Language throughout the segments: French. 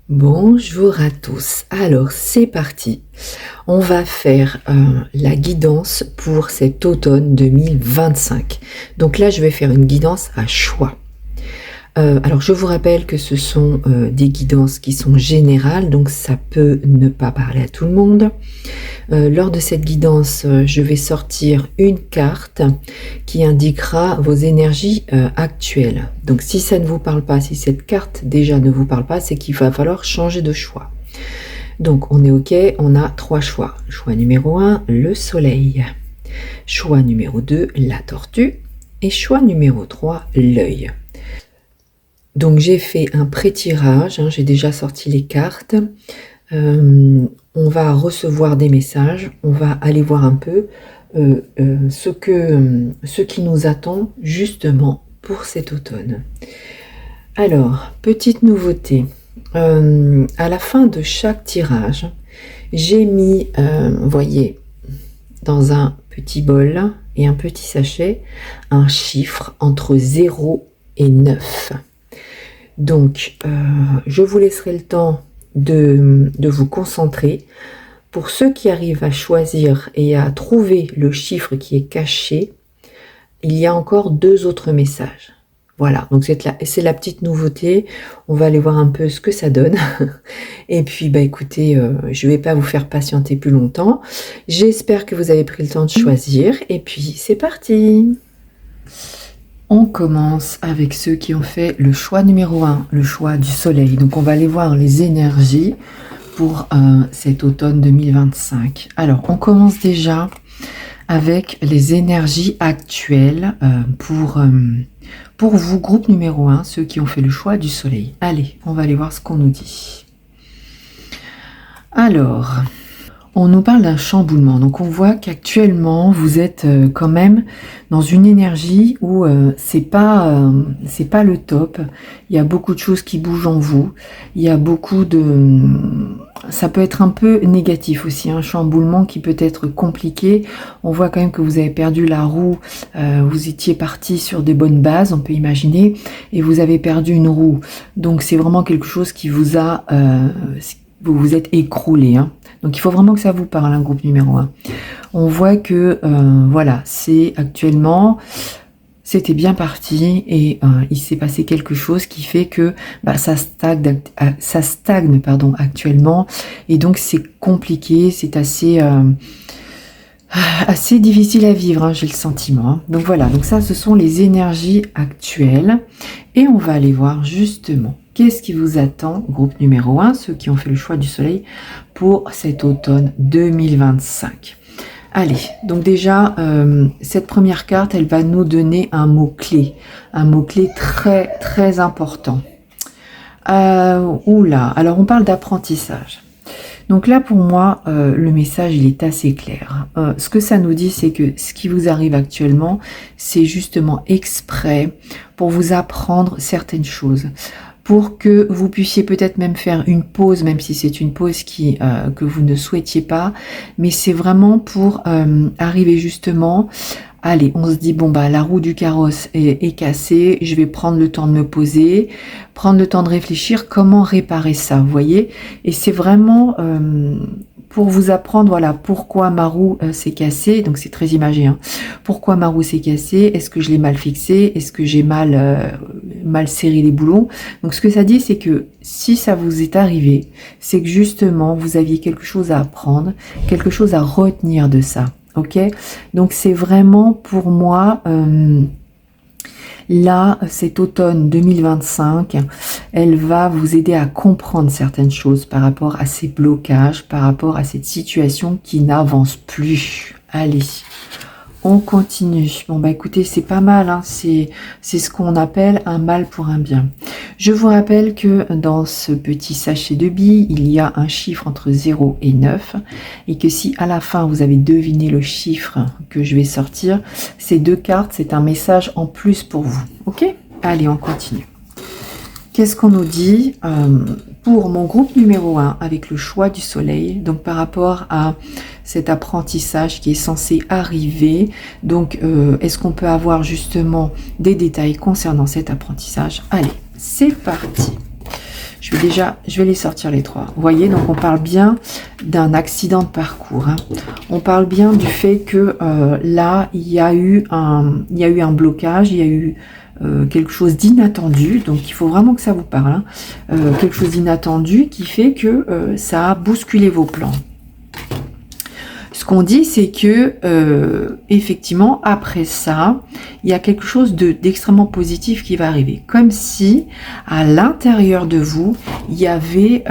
Bonjour à tous. Alors, c'est parti. On va faire la guidance pour cet automne 2025. Donc là, je vais faire une guidance à choix. Alors, je vous rappelle que ce sont des guidances qui sont générales, donc ça peut ne pas parler à tout le monde. Lors de cette guidance, je vais sortir une carte qui indiquera vos énergies actuelles. Donc si ça ne vous parle pas, si cette carte déjà ne vous parle pas, c'est qu'il va falloir changer de choix. Donc on est OK, on a 3 choix. Choix numéro 1, le soleil. Choix numéro 2, la tortue. Et choix numéro 3, l'œil. Donc j'ai fait un pré-tirage, j'ai déjà sorti les cartes. On va recevoir des messages, on va aller voir un peu ce qui nous attend justement pour cet automne. Alors, petite nouveauté, à la fin de chaque tirage, j'ai mis, vous voyez, dans un petit bol et un petit sachet, un chiffre entre 0 et 9. Donc, je vous laisserai le temps de vous concentrer. Pour ceux qui arrivent à choisir et à trouver le chiffre qui est caché, il y a encore 2 autres messages. Voilà, donc c'est la petite nouveauté. On va aller voir un peu ce que ça donne. Et puis, écoutez, je ne vais pas vous faire patienter plus longtemps. J'espère que vous avez pris le temps de choisir. Et puis, c'est parti! On commence avec ceux qui ont fait le choix numéro 1, le choix du soleil. Donc, on va aller voir les énergies pour cet automne 2025. Alors, on commence déjà avec les énergies actuelles pour vous, groupe numéro 1, ceux qui ont fait le choix du soleil. Allez, on va aller voir ce qu'on nous dit. Alors, on nous parle d'un chamboulement. Donc, on voit qu'actuellement, vous êtes quand même dans une énergie où c'est pas le top. Il y a beaucoup de choses qui bougent en vous. Il y a beaucoup de... Ça peut être un peu négatif aussi, un chamboulement qui peut être compliqué. On voit quand même que vous avez perdu la roue. Vous étiez parti sur des bonnes bases, on peut imaginer, et vous avez perdu une roue. Donc, c'est vraiment quelque chose qui vous a... vous vous êtes écroulé, Donc, il faut vraiment que ça vous parle, un groupe numéro 1. On voit que, voilà, c'est actuellement, c'était bien parti et il s'est passé quelque chose qui fait que ça stagne actuellement. Et donc, c'est compliqué, c'est assez difficile à vivre, j'ai le sentiment. Donc, voilà, donc ça, ce sont les énergies actuelles. Et on va aller voir justement qu'est-ce qui vous attend, groupe numéro 1, ceux qui ont fait le choix du soleil, pour cet automne 2025. Allez, donc déjà, cette première carte, elle va nous donner un mot-clé très, très important. Oula, alors on parle d'apprentissage. Donc là, pour moi, le message, il est assez clair. Ce que ça nous dit, c'est que ce qui vous arrive actuellement, c'est justement exprès pour vous apprendre certaines choses, pour que vous puissiez peut-être même faire une pause, même si c'est une pause que vous ne souhaitiez pas, mais c'est vraiment pour arriver justement... Allez, on se dit, la roue du carrosse est cassée, je vais prendre le temps de me poser, prendre le temps de réfléchir comment réparer ça, vous voyez. Et c'est vraiment pour vous apprendre, voilà, pourquoi ma roue s'est cassée, donc c'est très imagé, Pourquoi ma roue s'est cassée, est-ce que je l'ai mal fixée, est-ce que j'ai mal serré les boulons. Donc ce que ça dit, c'est que si ça vous est arrivé, c'est que justement, vous aviez quelque chose à apprendre, quelque chose à retenir de ça. Ok, donc c'est vraiment pour moi, là, cet automne 2025, elle va vous aider à comprendre certaines choses par rapport à ces blocages, par rapport à cette situation qui n'avance plus. Allez, on continue. Écoutez, c'est pas mal, c'est ce qu'on appelle un mal pour un bien. Je vous rappelle que dans ce petit sachet de billes, il y a un chiffre entre 0 et 9 et que si à la fin vous avez deviné le chiffre que je vais sortir, ces 2 cartes, c'est un message en plus pour vous. Ok? Allez, on continue. Qu'est-ce qu'on nous dit pour mon groupe numéro 1 avec le choix du soleil, donc par rapport à cet apprentissage qui est censé arriver. Donc, est-ce qu'on peut avoir justement des détails concernant cet apprentissage? Allez, c'est parti. Je vais les sortir les 3. Vous voyez, donc on parle bien d'un accident de parcours. Hein. On parle bien du fait que là, il y a eu un blocage, il y a eu quelque chose d'inattendu. Donc il faut vraiment que ça vous parle. Hein. Quelque chose d'inattendu qui fait que ça a bousculé vos plans. Ce qu'on dit, c'est que effectivement, après ça, il y a quelque chose d'extrêmement positif qui va arriver. Comme si, à l'intérieur de vous, il y avait,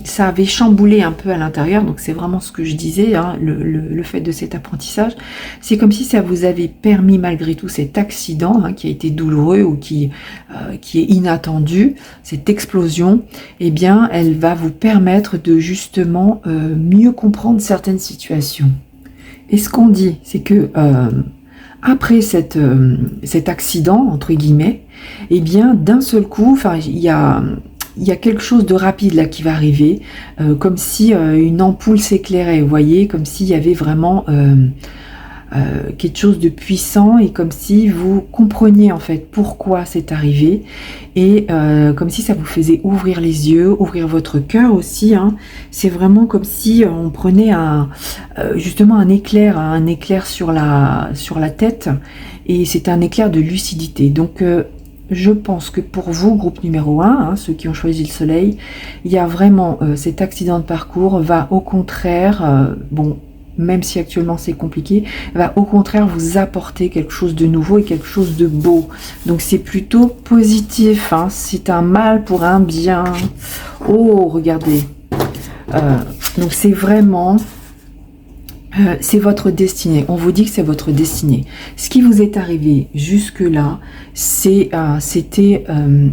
ça avait chamboulé un peu à l'intérieur. Donc, c'est vraiment ce que je disais, hein, le fait de cet apprentissage. C'est comme si ça vous avait permis, malgré tout, cet accident hein, qui a été douloureux ou qui est inattendu, cette explosion, eh bien, elle va vous permettre de justement mieux comprendre certaines situations. Et ce qu'on dit, c'est que après cet accident, entre guillemets, eh bien, d'un seul coup, enfin, il y a quelque chose de rapide là qui va arriver, comme si une ampoule s'éclairait, vous voyez, comme s'il y avait vraiment quelque chose de puissant et comme si vous compreniez en fait pourquoi c'est arrivé et comme si ça vous faisait ouvrir les yeux, ouvrir votre cœur aussi. Hein. C'est vraiment comme si on prenait justement un éclair sur la tête et c'est un éclair de lucidité. Donc je pense que pour vous, groupe numéro 1, hein, ceux qui ont choisi le soleil, il y a vraiment cet accident de parcours va au contraire, bon, même si actuellement c'est compliqué, va au contraire vous apporter quelque chose de nouveau et quelque chose de beau. Donc c'est plutôt positif, hein. C'est un mal pour un bien. Oh, regardez. Donc c'est vraiment... c'est votre destinée. On vous dit que c'est votre destinée. Ce qui vous est arrivé jusque-là, c'était,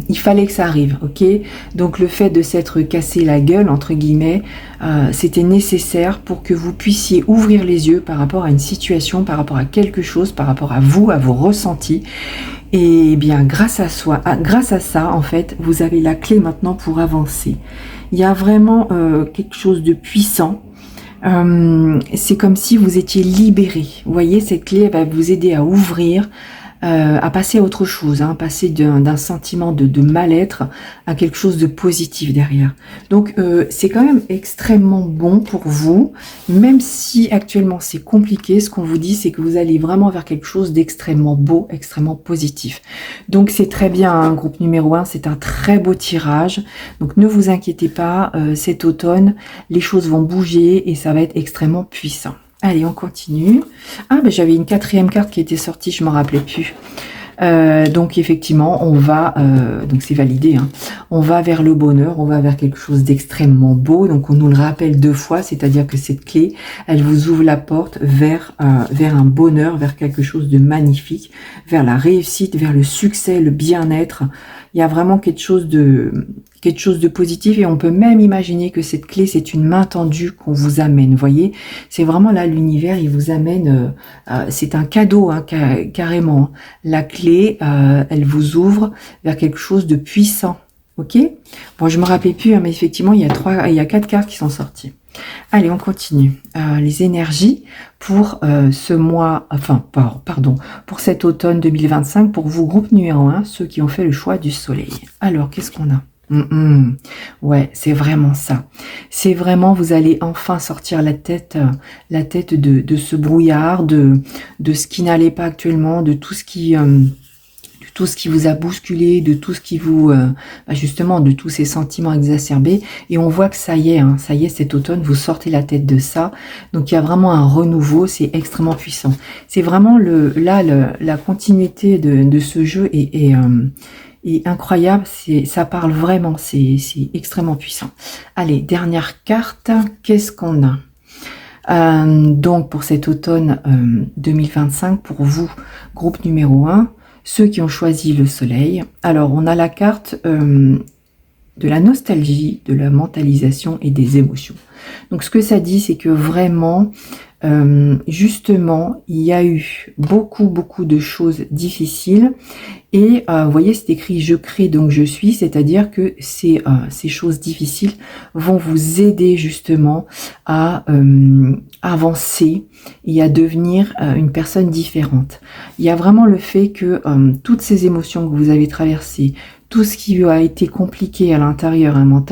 il fallait que ça arrive, ok? Donc le fait de s'être cassé la gueule, entre guillemets, c'était nécessaire pour que vous puissiez ouvrir les yeux par rapport à une situation, par rapport à quelque chose, par rapport à vous, à vos ressentis. Et bien, grâce à ça, en fait, vous avez la clé maintenant pour avancer. Il y a vraiment quelque chose de puissant. C'est comme si vous étiez libéré. Vous voyez, cette clé va vous aider à ouvrir, à passer à autre chose, hein, passer d'un sentiment de mal-être à quelque chose de positif derrière. Donc, c'est quand même extrêmement bon pour vous, même si actuellement c'est compliqué. Ce qu'on vous dit, c'est que vous allez vraiment vers quelque chose d'extrêmement beau, extrêmement positif. Donc, c'est très bien, hein, groupe numéro 1, c'est un très beau tirage. Donc, ne vous inquiétez pas, cet automne, les choses vont bouger et ça va être extrêmement puissant. Allez, on continue. Ah, ben j'avais une 4e carte qui était sortie, je ne m'en rappelais plus. Donc effectivement, on va, donc c'est validé, hein, on va vers le bonheur, on va vers quelque chose d'extrêmement beau. Donc on nous le rappelle 2 fois, c'est-à-dire que cette clé, elle vous ouvre la porte vers un bonheur, vers quelque chose de magnifique, vers la réussite, vers le succès, le bien-être. Il y a vraiment quelque chose de positif et on peut même imaginer que cette clé, c'est une main tendue qu'on vous amène. Vous voyez, c'est vraiment là l'univers, il vous amène, c'est un cadeau, hein, carrément. La clé, elle vous ouvre vers quelque chose de puissant. Ok? Bon, je me rappelle plus, hein, mais effectivement, il y a 4 cartes qui sont sorties. Allez, on continue. Les énergies pour ce mois, enfin, pardon, pour cet automne 2025, pour vous, groupe numéro 1, ceux qui ont fait le choix du soleil. Alors, qu'est-ce qu'on a? Ouais, c'est vraiment ça. C'est vraiment, vous allez enfin sortir la tête de ce brouillard, de ce qui n'allait pas actuellement, de tout ce qui vous a bousculé, de tout ce qui vous, justement, de tous ces sentiments exacerbés. Et on voit que ça y est, hein, ça y est, cet automne, vous sortez la tête de ça. Donc, il y a vraiment un renouveau, c'est extrêmement puissant. C'est vraiment la continuité de ce jeu est incroyable, ça parle vraiment, c'est extrêmement puissant. Allez, dernière carte, qu'est-ce qu'on a? Donc, pour cet automne 2025, pour vous, groupe numéro 1, ceux qui ont choisi le soleil. Alors, on a la carte de la nostalgie, de la mentalisation et des émotions. Donc, ce que ça dit, c'est que vraiment, justement, il y a eu beaucoup de choses difficiles. Et vous voyez, c'est écrit « Je crée, donc je suis », c'est-à-dire que ces choses difficiles vont vous aider justement à avancer et à devenir une personne différente. Il y a vraiment le fait que toutes ces émotions que vous avez traversées, tout ce qui a été compliqué à l'intérieur hein,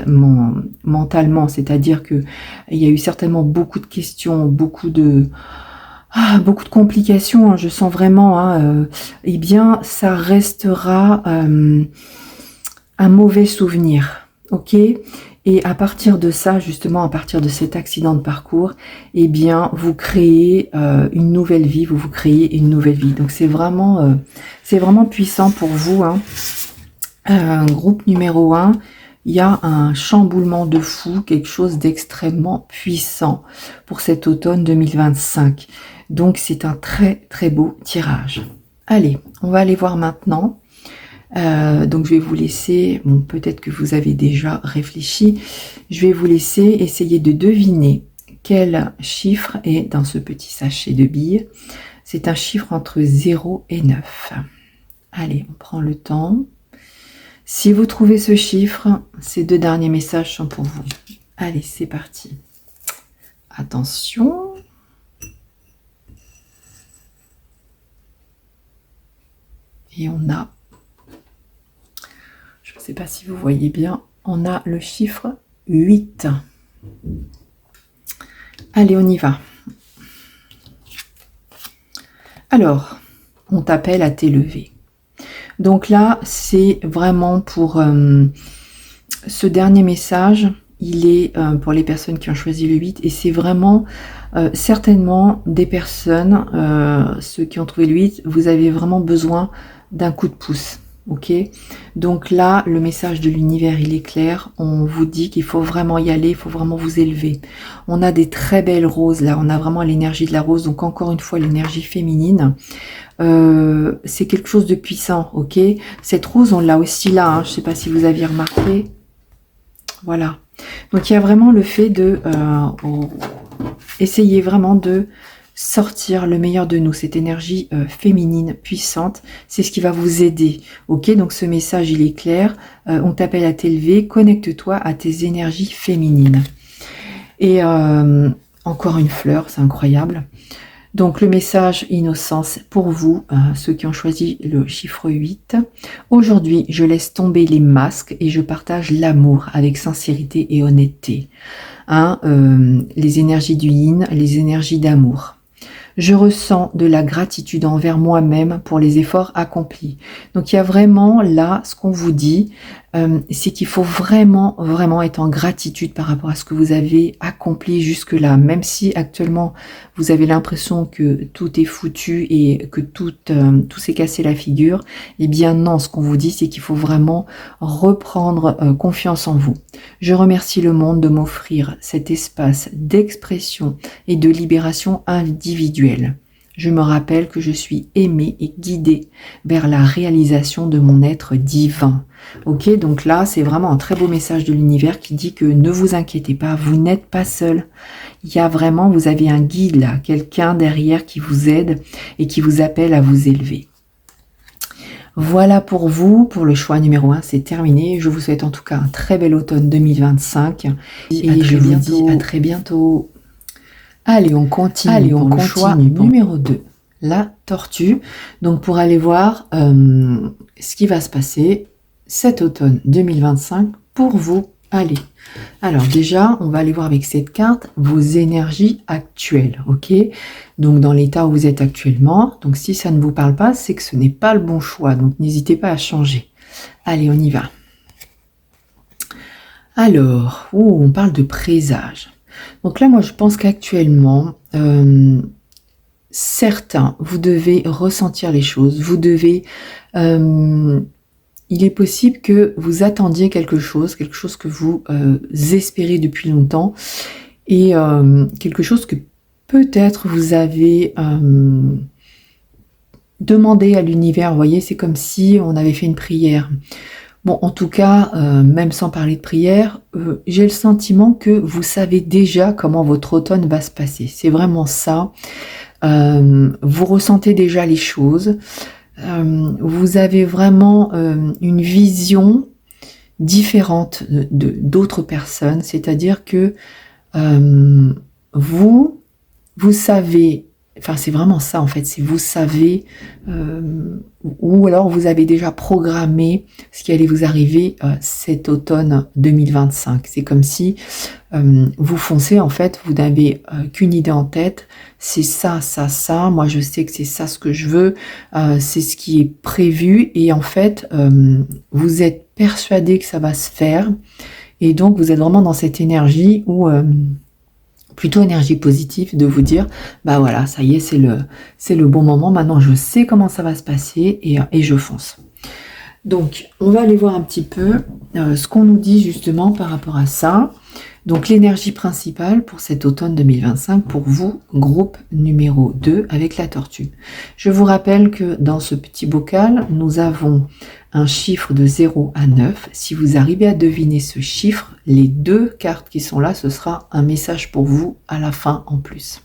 mentalement, c'est-à-dire que il y a eu certainement beaucoup de questions, beaucoup de complications, hein, je sens vraiment, hein, eh bien, ça restera un mauvais souvenir, ok? Et à partir de ça, justement, à partir de cet accident de parcours, eh bien, vous créez une nouvelle vie, vous créez une nouvelle vie. Donc, c'est vraiment puissant pour vous, hein. Groupe numéro 1, il y a un chamboulement de fou, quelque chose d'extrêmement puissant pour cet automne 2025. Donc, c'est un très, très beau tirage. Allez, on va aller voir maintenant. Donc, je vais vous laisser, bon, peut-être que vous avez déjà réfléchi, je vais vous laisser essayer de deviner quel chiffre est dans ce petit sachet de billes. C'est un chiffre entre 0 et 9. Allez, on prend le temps. Si vous trouvez ce chiffre, ces 2 derniers messages sont pour vous. Allez, c'est parti. Attention. Et on a, je ne sais pas si vous voyez bien, on a le chiffre 8. Allez, on y va. Alors, on t'appelle à t'élever. Donc là, c'est vraiment pour ce dernier message, il est pour les personnes qui ont choisi le 8 et c'est vraiment certainement des personnes, ceux qui ont trouvé le 8, vous avez vraiment besoin d'un coup de pouce. Ok, donc là, le message de l'univers, il est clair. On vous dit qu'il faut vraiment y aller, il faut vraiment vous élever. On a des très belles roses, là. On a vraiment l'énergie de la rose. Donc, encore une fois, l'énergie féminine. C'est quelque chose de puissant, ok. Cette rose, on l'a aussi là. Hein. Je ne sais pas si vous aviez remarqué. Voilà. Donc, il y a vraiment le fait de essayer vraiment de sortir le meilleur de nous, cette énergie féminine puissante, c'est ce qui va vous aider, ok. Donc ce message il est clair, on t'appelle à t'élever, connecte-toi à tes énergies féminines. Et encore une fleur, c'est incroyable. Donc le message innocence pour vous, ceux qui ont choisi le chiffre 8. Aujourd'hui, je laisse tomber les masques et je partage l'amour avec sincérité et honnêteté. Hein, les énergies du yin, les énergies d'amour. Je ressens de la gratitude envers moi-même pour les efforts accomplis. Donc il y a vraiment là, ce qu'on vous dit, c'est qu'il faut vraiment, vraiment être en gratitude par rapport à ce que vous avez accompli jusque-là. Même si actuellement, vous avez l'impression que tout est foutu et que tout s'est cassé la figure, eh bien non, ce qu'on vous dit, c'est qu'il faut vraiment reprendre confiance en vous. Je remercie le monde de m'offrir cet espace d'expression et de libération individuelle. Je me rappelle que je suis aimée et guidée vers la réalisation de mon être divin. Ok, donc là, c'est vraiment un très beau message de l'univers qui dit que ne vous inquiétez pas, vous n'êtes pas seul. Il y a vraiment, vous avez un guide là, quelqu'un derrière qui vous aide et qui vous appelle à vous élever. Voilà pour vous, pour le choix numéro 1, c'est terminé. Je vous souhaite en tout cas un très bel automne 2025 et je vous dis à très bientôt. Allez, on continue. Allez, on continue. Choix numéro 2, la tortue. Donc, pour aller voir ce qui va se passer cet automne 2025 pour vous. Allez. Alors, déjà, on va aller voir avec cette carte vos énergies actuelles. Ok. Donc, dans l'état où vous êtes actuellement. Donc, si ça ne vous parle pas, c'est que ce n'est pas le bon choix. Donc, n'hésitez pas à changer. Allez, on y va. Alors, on parle de présage. Donc là, moi, je pense qu'actuellement, certains, vous devez ressentir les choses. Vous devez... il est possible que vous attendiez quelque chose que vous espérez depuis longtemps, et quelque chose que peut-être vous avez demandé à l'univers. Vous voyez, c'est comme si on avait fait une prière. Bon, en tout cas, même sans parler de prière, j'ai le sentiment que vous savez déjà comment votre automne va se passer. C'est vraiment ça. Vous ressentez déjà les choses. Vous avez vraiment une vision différente d'autres personnes. C'est-à-dire que vous savez Enfin, c'est vraiment ça en fait, c'est vous savez, ou alors vous avez déjà programmé ce qui allait vous arriver cet automne 2025. C'est comme si vous foncez en fait, vous n'avez qu'une idée en tête, c'est ça, ça, ça, moi je sais que c'est ça ce que je veux, c'est ce qui est prévu, et en fait, vous êtes persuadé que ça va se faire, et donc vous êtes vraiment dans cette énergie où... plutôt énergie positive de vous dire bah voilà, ça y est, c'est le bon moment, maintenant je sais comment ça va se passer, et je fonce. Donc on va aller voir un petit peu ce qu'on nous dit justement par rapport à ça. Donc l'énergie principale pour cet automne 2025 pour vous, groupe numéro 2 avec la tortue. Je vous rappelle que dans ce petit bocal, nous avons un chiffre de 0 à 9. Si vous arrivez à deviner ce chiffre, les 2 cartes qui sont là, ce sera un message pour vous à la fin en plus.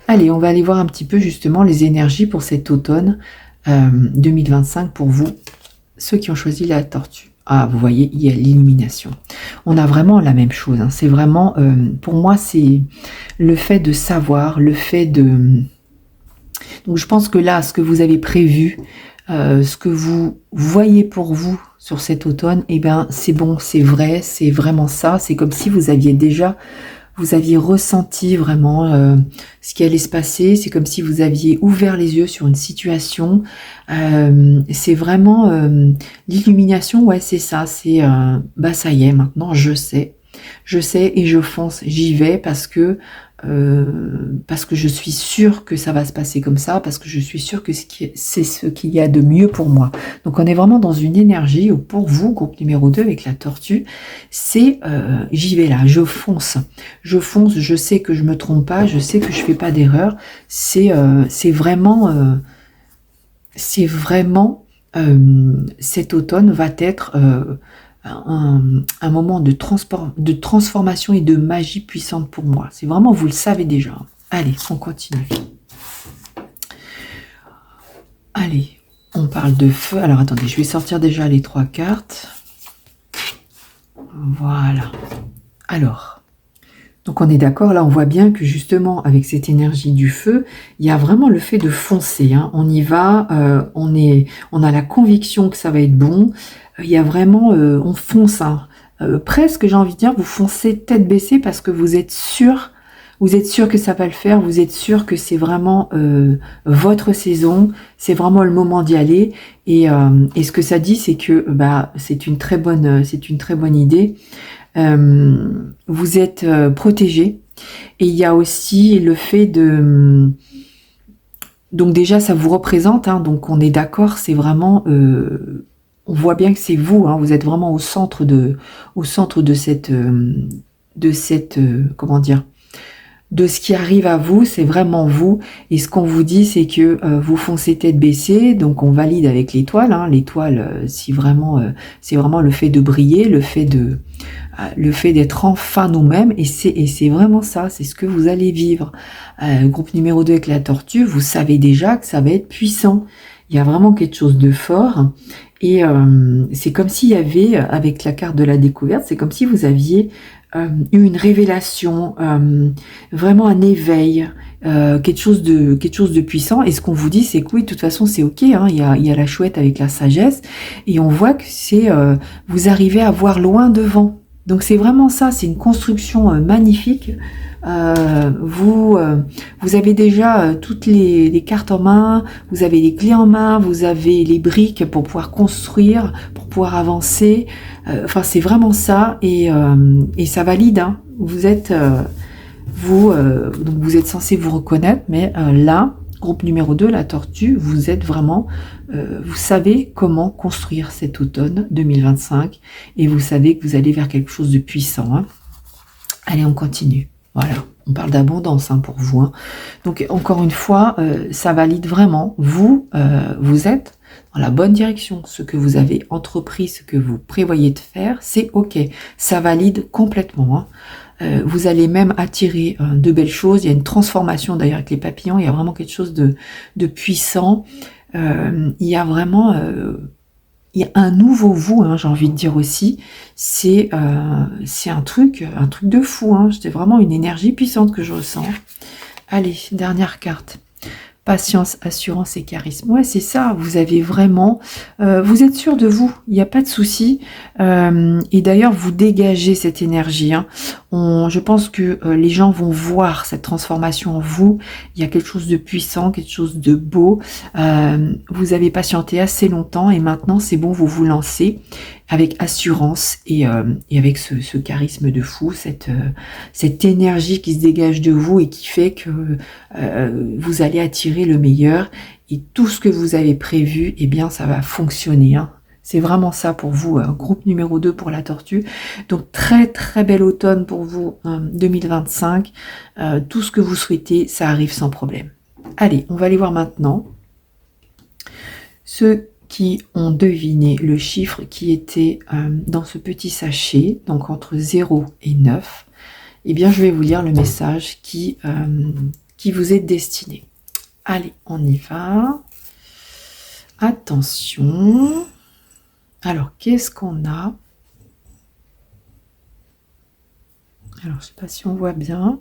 Allez, on va aller voir un petit peu justement les énergies pour cet automne 2025 pour vous, ceux qui ont choisi la tortue. Ah, vous voyez, il y a l'illumination. On a vraiment la même chose. Hein. C'est vraiment, pour moi, c'est le fait de savoir, le fait de... Donc, je pense que là, ce que vous avez prévu, ce que vous voyez pour vous sur cet automne, eh ben, c'est bon, c'est vrai, c'est vraiment ça. C'est comme si vous aviez déjà... Vous aviez ressenti vraiment ce qui allait se passer. C'est comme si vous aviez ouvert les yeux sur une situation. C'est vraiment l'illumination. Ouais, c'est ça. C'est bah ça y est. Maintenant, je sais et je fonce. J'y vais parce que je suis sûre que ça va se passer comme ça, parce que je suis sûre que c'est ce qu'il y a de mieux pour moi. Donc on est vraiment dans une énergie où pour vous, groupe numéro 2 avec la tortue, c'est j'y vais là, je fonce, je sais que je me trompe pas, je sais que je fais pas d'erreur, c'est vraiment cet automne va être un moment de transformation et de magie puissante pour moi. C'est vraiment, vous le savez déjà. Allez, on continue. Allez, on parle de feu. Alors, attendez, je vais sortir déjà les 3 cartes. Voilà. Alors, donc on est d'accord, là on voit bien que justement avec cette énergie du feu, il y a vraiment le fait de foncer. Hein. On y va, on a la conviction que ça va être bon. Il y a vraiment, on fonce, hein. Presque j'ai envie de dire, vous foncez tête baissée parce que vous êtes sûr que ça va le faire, vous êtes sûr que c'est vraiment votre saison, c'est vraiment le moment d'y aller. Et ce que ça dit, c'est que bah c'est une très bonne idée. Vous êtes protégé, et il y a aussi le fait de... Donc déjà ça vous représente, hein, donc on est d'accord, c'est vraiment... on voit bien que c'est vous, hein, vous êtes vraiment au centre de cette comment dire, de ce qui arrive à vous, c'est vraiment vous. Et ce qu'on vous dit, c'est que vous foncez tête baissée, donc on valide avec l'étoile. Hein, l'étoile, si vraiment, c'est vraiment le fait de briller, le fait d'être enfin nous-mêmes. Et c'est vraiment ça, c'est ce que vous allez vivre. Groupe numéro 2 avec la tortue, vous savez déjà que ça va être puissant. Il y a vraiment quelque chose de fort. Et c'est comme s'il y avait, avec la carte de la découverte, c'est comme si vous aviez eu une révélation, vraiment un éveil, quelque chose de puissant. Et ce qu'on vous dit, c'est que oui, de toute façon, c'est ok. Hein, il y a la chouette avec la sagesse, et on voit que c'est vous arrivez à voir loin devant. Donc c'est vraiment ça, c'est une construction magnifique. Vous avez déjà toutes les cartes en main, vous avez les clés en main, vous avez les briques pour pouvoir construire, pour pouvoir avancer. Enfin, c'est vraiment ça, et ça valide. Hein. Vous êtes donc vous êtes censé vous reconnaître, mais là, groupe numéro 2, la tortue, vous êtes vraiment, vous savez comment construire cet automne 2025, et vous savez que vous allez vers quelque chose de puissant. Hein. Allez, on continue. Voilà, on parle d'abondance hein, pour vous. Hein. Donc, encore une fois, ça valide vraiment. Vous êtes dans la bonne direction. Ce que vous avez entrepris, ce que vous prévoyez de faire, c'est OK. Ça valide complètement. Hein. Vous allez même attirer de belles choses. Il y a une transformation d'ailleurs avec les papillons. Il y a vraiment quelque chose de puissant. Il y a vraiment... il y a un nouveau vous, hein, j'ai envie de dire aussi. C'est un truc de fou. Hein. C'est vraiment une énergie puissante que je ressens. Allez, dernière carte. Patience, assurance et charisme. Ouais, c'est ça, vous avez vraiment... vous êtes sûr de vous, il n'y a pas de souci. Et d'ailleurs, vous dégagez cette énergie. Hein. Je pense que les gens vont voir cette transformation en vous. Il y a quelque chose de puissant, quelque chose de beau. Vous avez patienté assez longtemps et maintenant, c'est bon, vous vous lancez avec assurance et avec ce charisme de fou, cette énergie qui se dégage de vous et qui fait que vous allez attirer le meilleur et tout ce que vous avez prévu, eh bien ça va fonctionner. Hein. C'est vraiment ça pour vous, groupe numéro 2 pour la tortue. Donc très très bel automne pour vous, 2025. Tout ce que vous souhaitez, ça arrive sans problème. Allez, on va aller voir maintenant ceux qui ont deviné le chiffre qui était dans ce petit sachet, donc entre 0 et 9, eh bien je vais vous lire le message qui vous est destiné. Allez, on y va. Attention. Alors, qu'est-ce qu'on a? Alors, je ne sais pas si on voit bien.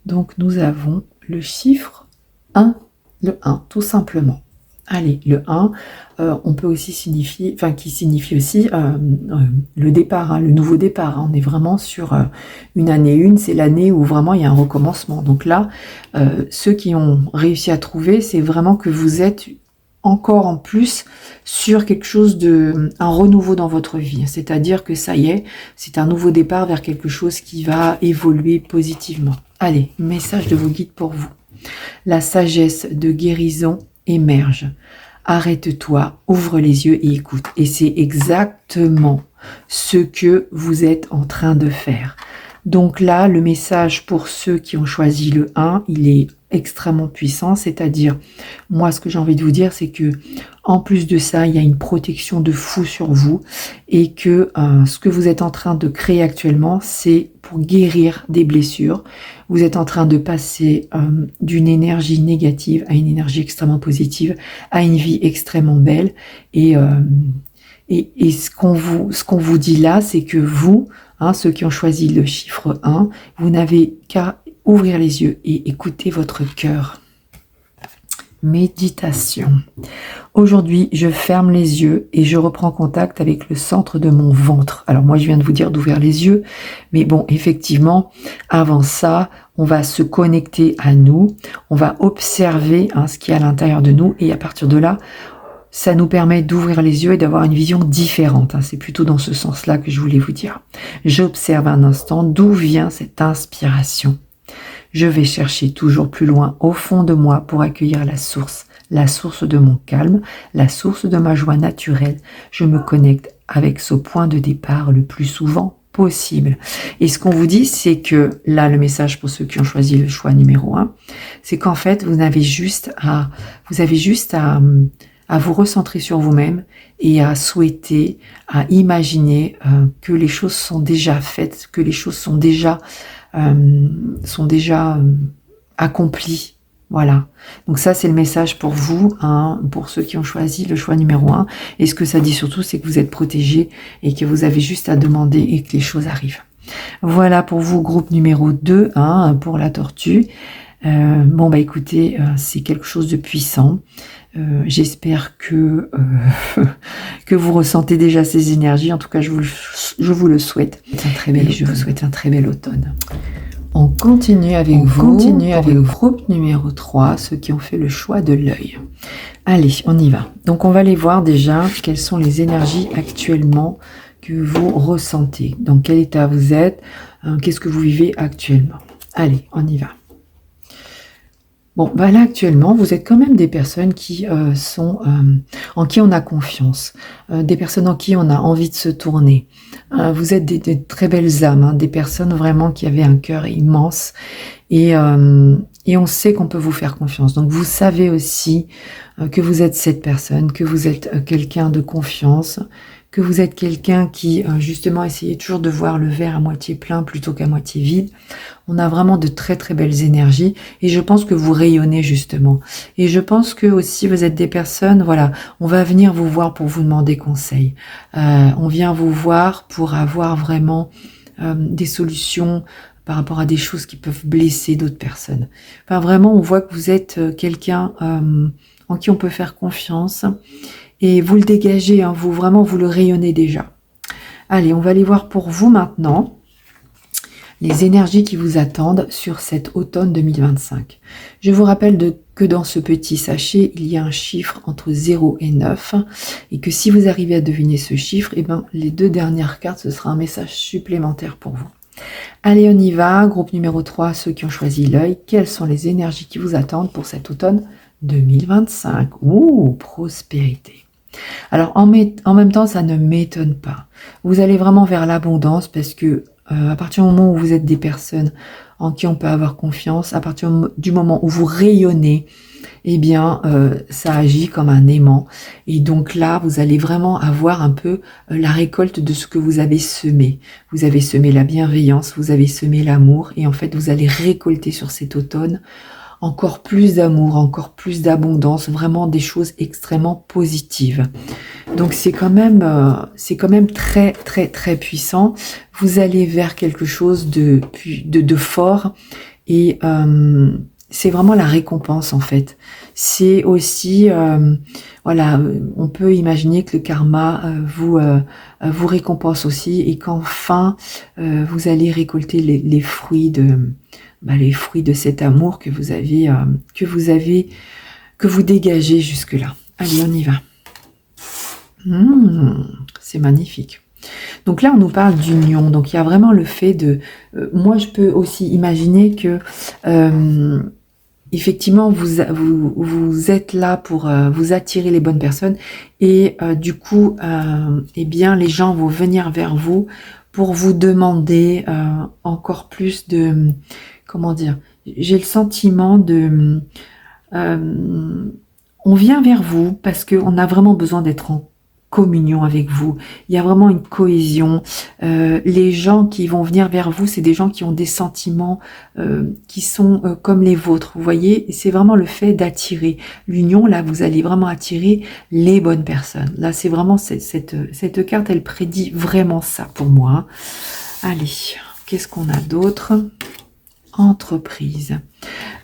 Donc, nous avons le chiffre 1, le 1, tout simplement. Allez, le 1, on peut aussi signifier, enfin qui signifie aussi le départ, hein, le nouveau départ. Hein. On est vraiment sur une année 1, c'est l'année où vraiment il y a un recommencement. Donc là, ceux qui ont réussi à trouver, c'est vraiment que vous êtes encore en plus sur quelque chose un renouveau dans votre vie. C'est-à-dire que ça y est, c'est un nouveau départ vers quelque chose qui va évoluer positivement. Allez, message de vos guides pour vous. La sagesse de guérison émerge. Arrête-toi, ouvre les yeux et écoute. Et c'est exactement ce que vous êtes en train de faire. Donc là, le message pour ceux qui ont choisi le 1, il est extrêmement puissant, c'est-à-dire, moi, ce que j'ai envie de vous dire, c'est que en plus de ça, il y a une protection de fou sur vous et que ce que vous êtes en train de créer actuellement, c'est pour guérir des blessures. Vous êtes en train de passer d'une énergie négative à une énergie extrêmement positive, à une vie extrêmement belle. Et ce qu'on vous dit là, c'est que vous, hein, ceux qui ont choisi le chiffre 1, vous n'avez qu'à ouvrir les yeux et écouter votre cœur. Méditation. Aujourd'hui, je ferme les yeux et je reprends contact avec le centre de mon ventre. Alors moi, je viens de vous dire d'ouvrir les yeux, mais bon, effectivement, avant ça, on va se connecter à nous, on va observer ce qui est à l'intérieur de nous et à partir de là, ça nous permet d'ouvrir les yeux et d'avoir une vision différente. C'est plutôt dans ce sens-là que je voulais vous dire. J'observe un instant d'où vient cette inspiration. Je vais chercher toujours plus loin au fond de moi pour accueillir la source de mon calme, la source de ma joie naturelle. Je me connecte avec ce point de départ le plus souvent possible. Et ce qu'on vous dit, c'est que là, le message pour ceux qui ont choisi le choix numéro 1, c'est qu'en fait, vous avez juste à vous recentrer sur vous-même et à souhaiter, à imaginer que les choses sont déjà faites, que les choses sont déjà accomplies. Voilà. Donc ça, c'est le message pour vous, pour ceux qui ont choisi le choix numéro 1. Et ce que ça dit surtout, c'est que vous êtes protégés et que vous avez juste à demander et que les choses arrivent. Voilà pour vous, groupe numéro 2, pour la tortue. Écoutez, c'est quelque chose de puissant. J'espère que vous ressentez déjà ces énergies. En tout cas, je vous le souhaite. Je vous souhaite un très bel automne. On continue avec le groupe numéro 3, ceux qui ont fait le choix de l'œil. Allez, on y va. Donc, on va aller voir déjà quelles sont les énergies actuellement que vous ressentez. Dans quel état vous êtes, qu'est-ce que vous vivez actuellement. Allez, on y va. Bon, là actuellement, vous êtes quand même des personnes qui en qui on a confiance, des personnes en qui on a envie de se tourner. Vous êtes des très belles âmes, des personnes vraiment qui avaient un cœur immense et on sait qu'on peut vous faire confiance. Donc vous savez aussi que vous êtes cette personne, que vous êtes quelqu'un de confiance, que vous êtes quelqu'un qui justement essayez toujours de voir le verre à moitié plein plutôt qu'à moitié vide. On a vraiment de très très belles énergies et je pense que vous rayonnez justement. Et je pense que aussi vous êtes des personnes, voilà, on va venir vous voir pour vous demander conseil. On vient vous voir pour avoir vraiment des solutions par rapport à des choses qui peuvent blesser d'autres personnes. Enfin, vraiment, on voit que vous êtes quelqu'un en qui on peut faire confiance. Et vous le dégagez, hein, vous le rayonnez déjà. Allez, on va aller voir pour vous maintenant les énergies qui vous attendent sur cet automne 2025. Je vous rappelle que dans ce petit sachet, il y a un chiffre entre 0 et 9 et que si vous arrivez à deviner ce chiffre, eh ben, les 2 dernières cartes, ce sera un message supplémentaire pour vous. Allez, on y va. Groupe numéro 3, ceux qui ont choisi l'œil. Quelles sont les énergies qui vous attendent pour cet automne 2025? Ouh, prospérité. Alors, en même temps, ça ne m'étonne pas. Vous allez vraiment vers l'abondance parce que à partir du moment où vous êtes des personnes en qui on peut avoir confiance, à partir du moment où vous rayonnez, eh bien, ça agit comme un aimant. Et donc là, vous allez vraiment avoir un peu la récolte de ce que vous avez semé. Vous avez semé la bienveillance, vous avez semé l'amour, et en fait, vous allez récolter sur cet automne encore plus d'amour, encore plus d'abondance, vraiment des choses extrêmement positives. Donc c'est quand même très très très puissant. Vous allez vers quelque chose de fort et c'est vraiment la récompense en fait. C'est aussi voilà, on peut imaginer que le karma vous récompense aussi et qu'enfin vous allez récolter les fruits de cet amour que vous dégagez jusque-là. Allez, on y va. C'est magnifique. Donc là, on nous parle d'union. Donc il y a vraiment le fait de... moi, je peux aussi imaginer que... effectivement, vous êtes là pour vous attirer les bonnes personnes. Et du coup, eh bien, les gens vont venir vers vous pour vous demander encore plus de... Comment dire? J'ai le sentiment de... on vient vers vous parce qu'on a vraiment besoin d'être en communion avec vous. Il y a vraiment une cohésion. Les gens qui vont venir vers vous, c'est des gens qui ont des sentiments qui sont comme les vôtres. Vous voyez, c'est vraiment le fait d'attirer l'union. Là, vous allez vraiment attirer les bonnes personnes. Là, c'est vraiment cette carte, elle prédit vraiment ça pour moi. Allez, qu'est-ce qu'on a d'autre? Entreprise.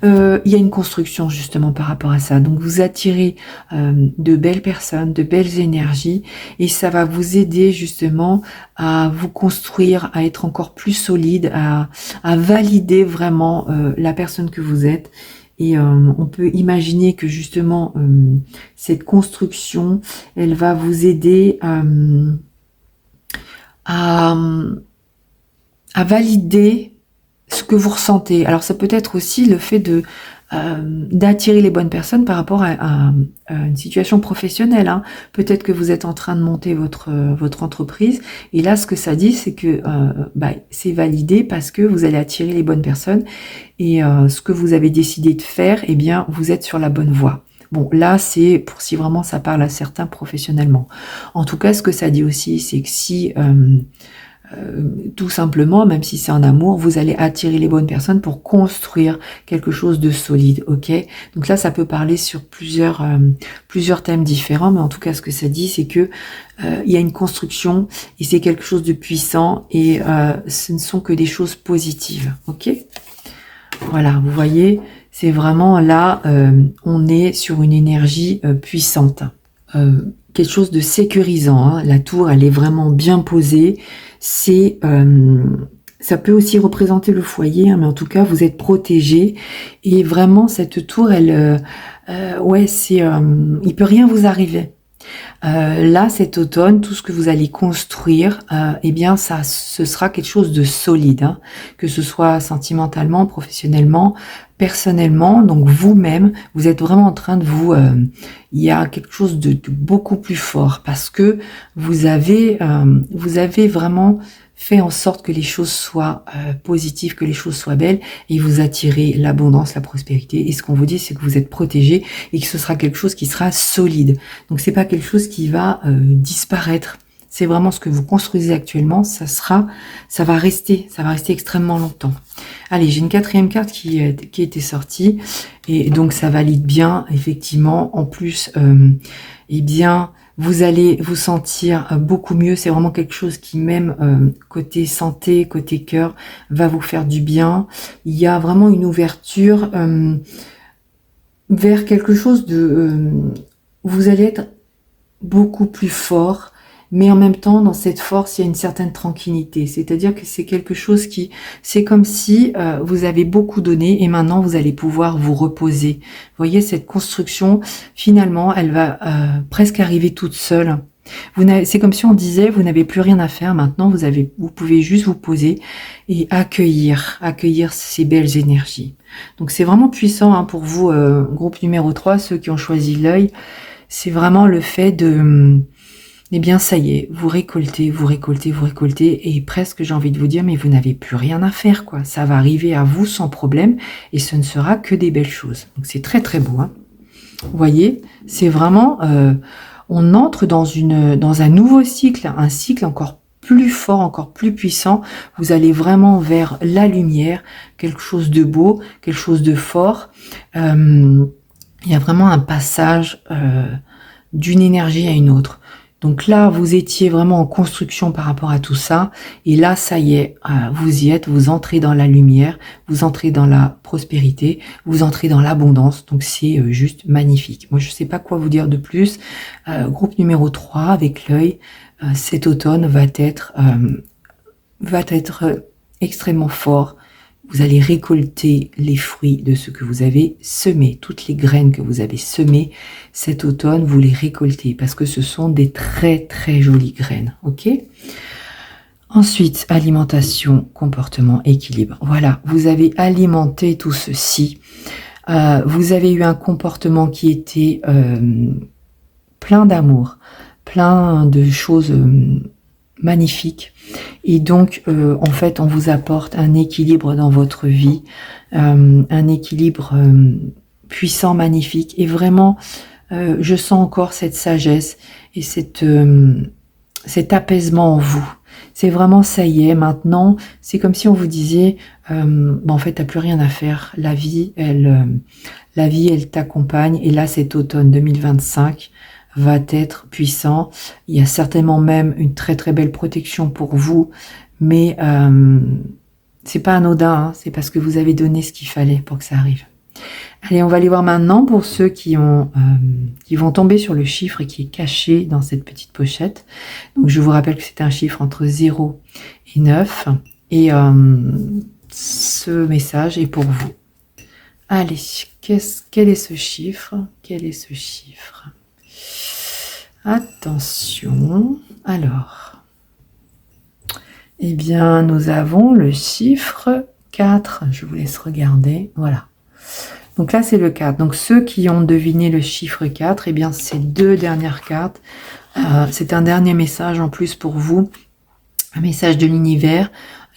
Il y a une construction justement par rapport à ça. Donc vous attirez de belles personnes, de belles énergies et ça va vous aider justement à vous construire, à être encore plus solide, à valider vraiment la personne que vous êtes. Et on peut imaginer que justement cette construction, elle va vous aider à valider ce que vous ressentez. Alors ça peut être aussi le fait d'attirer les bonnes personnes par rapport à une situation professionnelle. Hein. Peut-être que vous êtes en train de monter votre entreprise et là ce que ça dit c'est que c'est validé parce que vous allez attirer les bonnes personnes et ce que vous avez décidé de faire, eh bien vous êtes sur la bonne voie. Bon, là, c'est pour si vraiment ça parle à certains professionnellement. En tout cas, ce que ça dit aussi, c'est que si... tout simplement, même si c'est en amour, vous allez attirer les bonnes personnes pour construire quelque chose de solide, ok? Donc là, ça peut parler sur plusieurs thèmes différents, mais en tout cas, ce que ça dit, c'est que il y a une construction et c'est quelque chose de puissant et ce ne sont que des choses positives, ok? Voilà, vous voyez, c'est vraiment là, on est sur une énergie puissante. Quelque chose de sécurisant, hein. La tour, elle est vraiment bien posée. C'est, ça peut aussi représenter le foyer, hein, mais en tout cas, vous êtes protégé. Et vraiment, cette tour, elle, il peut rien vous arriver. Là, cet automne, tout ce que vous allez construire, eh bien, ce sera quelque chose de solide, hein, que ce soit sentimentalement, professionnellement, personnellement. Donc vous-même, vous êtes vraiment en train de vous... il y a quelque chose de beaucoup plus fort parce que vous avez vraiment fait en sorte que les choses soient positives, que les choses soient belles et vous attirez l'abondance, la prospérité. Et ce qu'on vous dit, c'est que vous êtes protégé et que ce sera quelque chose qui sera solide. Donc c'est pas quelque chose qui va disparaître. C'est vraiment ce que vous construisez actuellement, ça va rester extrêmement longtemps. Allez, j'ai une quatrième carte qui était sortie et donc ça valide bien effectivement. En plus, eh bien, Vous allez vous sentir beaucoup mieux. C'est vraiment quelque chose qui, même côté santé, côté cœur, va vous faire du bien. Il y a vraiment une ouverture vers quelque chose de... vous allez être beaucoup plus fort, mais en même temps, dans cette force, il y a une certaine tranquillité. C'est-à-dire que c'est quelque chose qui... c'est comme si vous avez beaucoup donné et maintenant, vous allez pouvoir vous reposer. Vous voyez, cette construction, finalement, elle va presque arriver toute seule. C'est comme si on disait, vous n'avez plus rien à faire. Maintenant, vous pouvez juste vous poser et accueillir ces belles énergies. Donc, c'est vraiment puissant hein, pour vous, groupe numéro 3, ceux qui ont choisi l'œil. C'est vraiment le fait de... eh bien, ça y est, vous récoltez, et presque, j'ai envie de vous dire, mais vous n'avez plus rien à faire, quoi. Ça va arriver à vous sans problème, et ce ne sera que des belles choses. Donc, c'est très, très beau, hein. Vous voyez, c'est vraiment... on entre dans un nouveau cycle, un cycle encore plus fort, encore plus puissant. Vous allez vraiment vers la lumière, quelque chose de beau, quelque chose de fort. Il y a vraiment un passage d'une énergie à une autre. Donc là, vous étiez vraiment en construction par rapport à tout ça. Et là, ça y est, vous y êtes, vous entrez dans la lumière, vous entrez dans la prospérité, vous entrez dans l'abondance. Donc c'est juste magnifique. Moi, je ne sais pas quoi vous dire de plus. Groupe numéro 3, avec l'œil, cet automne va être extrêmement fort. Vous allez récolter les fruits de ce que vous avez semé. Toutes les graines que vous avez semées cet automne, vous les récoltez parce que ce sont des très très jolies graines. Ok ? Ensuite, alimentation, comportement, équilibre. Voilà, vous avez alimenté tout ceci. Vous avez eu un comportement qui était plein d'amour, plein de choses magnifiques. Et donc, en fait, on vous apporte un équilibre dans votre vie, un équilibre puissant, magnifique. Et vraiment, je sens encore cette sagesse et cet apaisement en vous. C'est vraiment, ça y est, maintenant, c'est comme si on vous disait, en fait, t'as plus rien à faire. La vie, elle t'accompagne. Et là, cet automne 2025 va être puissant. Il y a certainement même une très très belle protection pour vous, mais c'est pas anodin, hein, c'est parce que vous avez donné ce qu'il fallait pour que ça arrive. Allez, on va aller voir maintenant pour ceux qui vont tomber sur le chiffre qui est caché dans cette petite pochette. Donc je vous rappelle que c'est un chiffre entre 0 et 9 et ce message est pour vous. Allez, quel est ce chiffre? Quel est ce chiffre? Attention, alors, eh bien, nous avons le chiffre 4, je vous laisse regarder, voilà. Donc là, c'est le 4. Donc ceux qui ont deviné le chiffre 4, eh bien, ces deux dernières cartes, c'est un dernier message en plus pour vous, un message de l'univers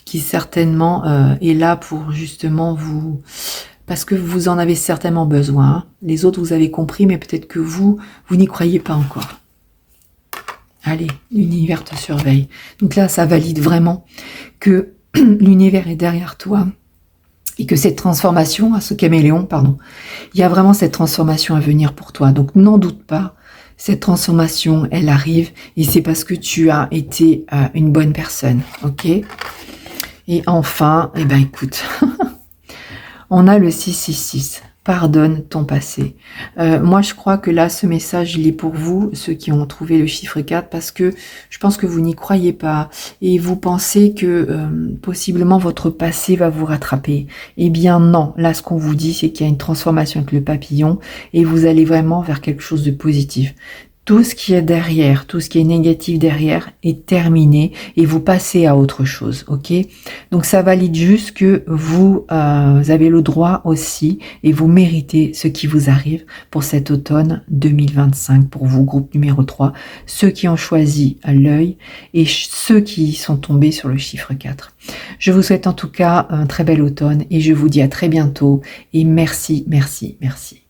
qui certainement est là pour justement vous... parce que vous en avez certainement besoin. Hein. Les autres, vous avez compris, mais peut-être que vous n'y croyez pas encore. Allez, l'univers te surveille. Donc là, ça valide vraiment que l'univers est derrière toi et que cette transformation, à ce caméléon, pardon, il y a vraiment cette transformation à venir pour toi. Donc n'en doute pas, cette transformation, elle arrive et c'est parce que tu as été une bonne personne, ok? Et enfin, eh ben écoute, on a le 666. Pardonne ton passé. Moi, je crois que là, ce message, il est pour vous, ceux qui ont trouvé le chiffre 4, parce que je pense que vous n'y croyez pas et vous pensez que possiblement votre passé va vous rattraper. Eh bien non, là, ce qu'on vous dit, c'est qu'il y a une transformation avec le papillon et vous allez vraiment vers quelque chose de positif. Tout ce qui est derrière, tout ce qui est négatif derrière est terminé et vous passez à autre chose, ok? Donc ça valide juste que vous avez le droit aussi et vous méritez ce qui vous arrive pour cet automne 2025 pour vous, groupe numéro 3, ceux qui ont choisi l'œil et ceux qui sont tombés sur le chiffre 4. Je vous souhaite en tout cas un très bel automne et je vous dis à très bientôt et merci, merci, merci.